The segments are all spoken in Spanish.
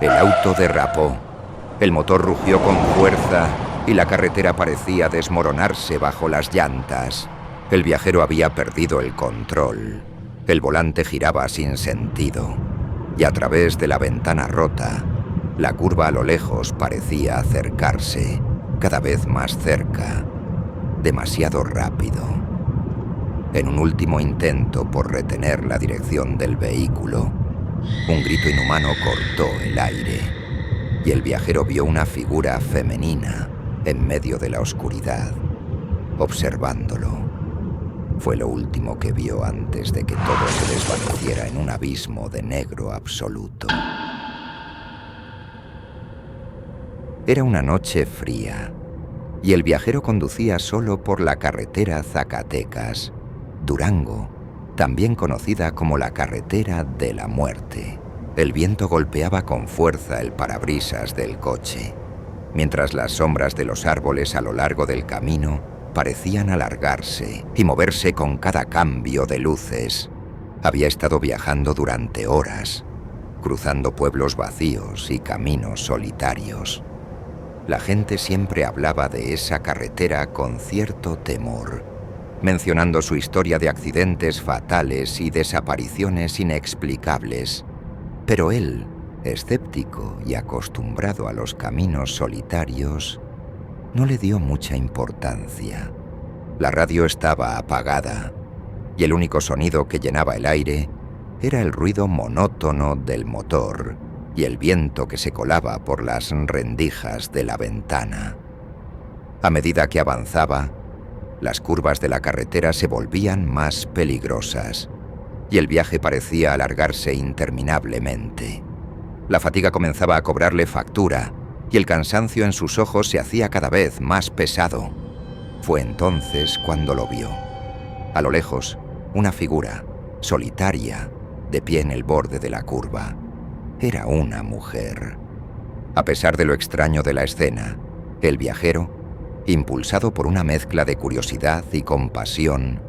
El auto derrapó. El motor rugió con fuerza y la carretera parecía desmoronarse bajo las llantas. El viajero había perdido el control. El volante giraba sin sentido. Y a través de la ventana rota, la curva a lo lejos parecía acercarse, cada vez más cerca, demasiado rápido. En un último intento por retener la dirección del vehículo, un grito inhumano cortó el aire, y el viajero vio una figura femenina en medio de la oscuridad, observándolo. Fue lo último que vio antes de que todo se desvaneciera en un abismo de negro absoluto. Era una noche fría, y el viajero conducía solo por la carretera Zacatecas, Durango, también conocida como la carretera de la muerte. El viento golpeaba con fuerza el parabrisas del coche, mientras las sombras de los árboles a lo largo del camino parecían alargarse y moverse con cada cambio de luces. Había estado viajando durante horas, cruzando pueblos vacíos y caminos solitarios. La gente siempre hablaba de esa carretera con cierto temor, mencionando su historia de accidentes fatales y desapariciones inexplicables. Pero él, escéptico y acostumbrado a los caminos solitarios, no le dio mucha importancia. La radio estaba apagada y el único sonido que llenaba el aire era el ruido monótono del motor y el viento que se colaba por las rendijas de la ventana. A medida que avanzaba, las curvas de la carretera se volvían más peligrosas y el viaje parecía alargarse interminablemente. La fatiga comenzaba a cobrarle factura y el cansancio en sus ojos se hacía cada vez más pesado. Fue entonces cuando lo vio. A lo lejos, una figura, solitaria, de pie en el borde de la curva. Era una mujer. A pesar de lo extraño de la escena, el viajero, impulsado por una mezcla de curiosidad y compasión,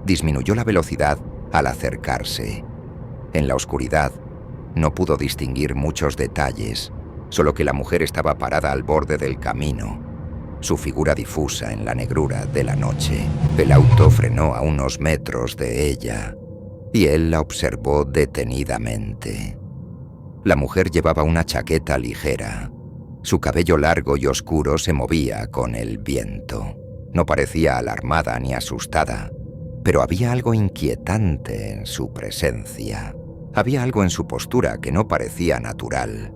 disminuyó la velocidad al acercarse. En la oscuridad, no pudo distinguir muchos detalles, solo que la mujer estaba parada al borde del camino, su figura difusa en la negrura de la noche. El auto frenó a unos metros de ella, y él la observó detenidamente. La mujer llevaba una chaqueta ligera. Su cabello largo y oscuro se movía con el viento. No parecía alarmada ni asustada, pero había algo inquietante en su presencia. Había algo en su postura que no parecía natural.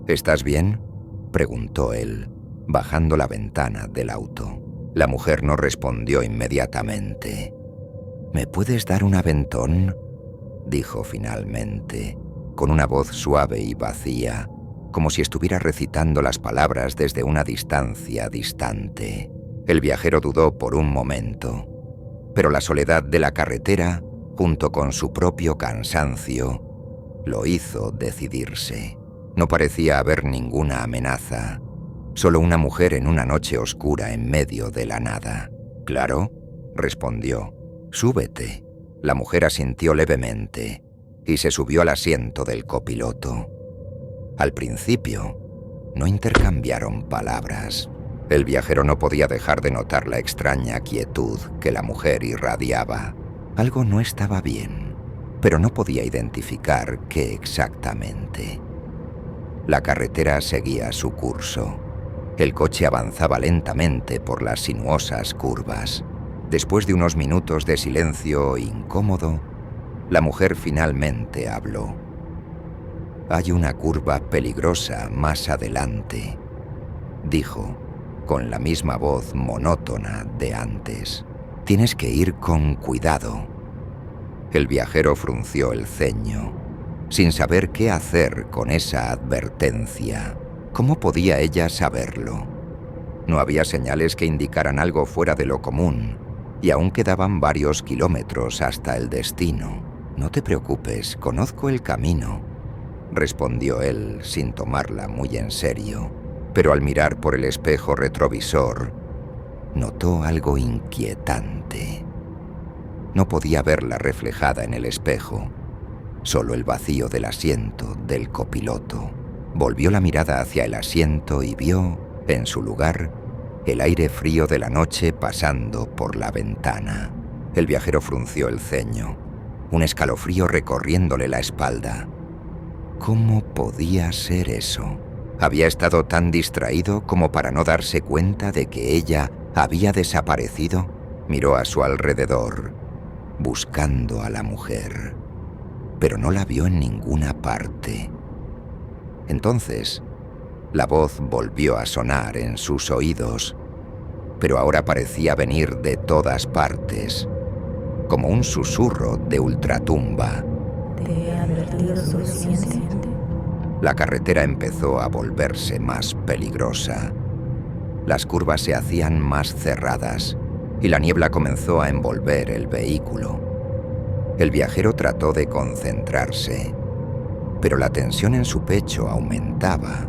«¿Estás bien?», preguntó él, bajando la ventana del auto. La mujer no respondió inmediatamente. «¿Me puedes dar un aventón?», dijo finalmente, con una voz suave y vacía, como si estuviera recitando las palabras desde una distancia distante. El viajero dudó por un momento, pero la soledad de la carretera, junto con su propio cansancio, lo hizo decidirse. No parecía haber ninguna amenaza, solo una mujer en una noche oscura en medio de la nada. «Claro», respondió. «Súbete». La mujer asintió levemente y se subió al asiento del copiloto. Al principio, no intercambiaron palabras. El viajero no podía dejar de notar la extraña quietud que la mujer irradiaba. Algo no estaba bien, pero no podía identificar qué exactamente. La carretera seguía su curso. El coche avanzaba lentamente por las sinuosas curvas. Después de unos minutos de silencio incómodo, la mujer finalmente habló. «Hay una curva peligrosa más adelante», dijo, con la misma voz monótona de antes. «Tienes que ir con cuidado». El viajero frunció el ceño, sin saber qué hacer con esa advertencia. ¿Cómo podía ella saberlo? No había señales que indicaran algo fuera de lo común, y aún quedaban varios kilómetros hasta el destino. «No te preocupes, conozco el camino», respondió él sin tomarla muy en serio, pero al mirar por el espejo retrovisor, notó algo inquietante. No podía verla reflejada en el espejo, solo el vacío del asiento del copiloto. Volvió la mirada hacia el asiento y vio, en su lugar, el aire frío de la noche pasando por la ventana. El viajero frunció el ceño, un escalofrío recorriéndole la espalda. ¿Cómo podía ser eso? Había estado tan distraído como para no darse cuenta de que ella había desaparecido. Miró a su alrededor, buscando a la mujer, pero no la vio en ninguna parte. Entonces, la voz volvió a sonar en sus oídos, pero ahora parecía venir de todas partes, como un susurro de ultratumba. ¿Te he advertido suficientemente? La carretera empezó a volverse más peligrosa. Las curvas se hacían más cerradas y la niebla comenzó a envolver el vehículo. El viajero trató de concentrarse, pero la tensión en su pecho aumentaba.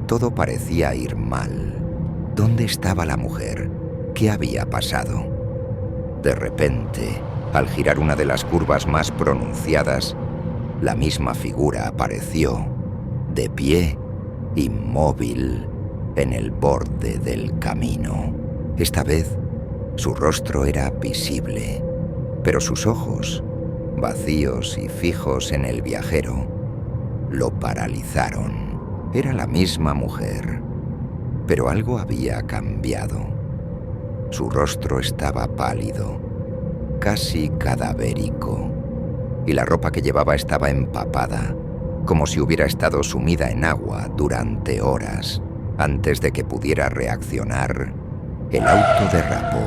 Todo parecía ir mal. ¿Dónde estaba la mujer? ¿Qué había pasado? De repente, al girar una de las curvas más pronunciadas, la misma figura apareció, de pie, inmóvil, en el borde del camino. Esta vez, su rostro era visible, pero sus ojos, vacíos y fijos en el viajero, lo paralizaron. Era la misma mujer, pero algo había cambiado. Su rostro estaba pálido, casi cadavérico, y la ropa que llevaba estaba empapada, como si hubiera estado sumida en agua durante horas. Antes de que pudiera reaccionar, el auto derrapó,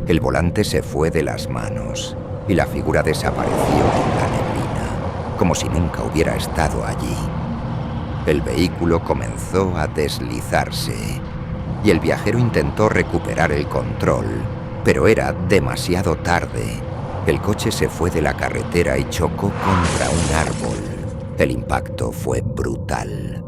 el volante se fue de las manos y la figura desapareció en la neblina, como si nunca hubiera estado allí. El vehículo comenzó a deslizarse y el viajero intentó recuperar el control, pero era demasiado tarde. El coche se fue de la carretera y chocó contra un árbol. El impacto fue brutal.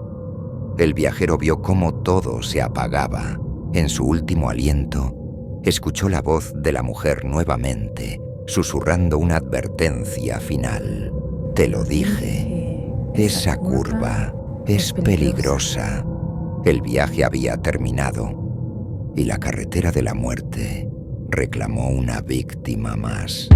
El viajero vio cómo todo se apagaba. En su último aliento, escuchó la voz de la mujer nuevamente, susurrando una advertencia final. Te lo dije, esa curva es peligrosa. El viaje había terminado y la carretera de la muerte reclamó una víctima más.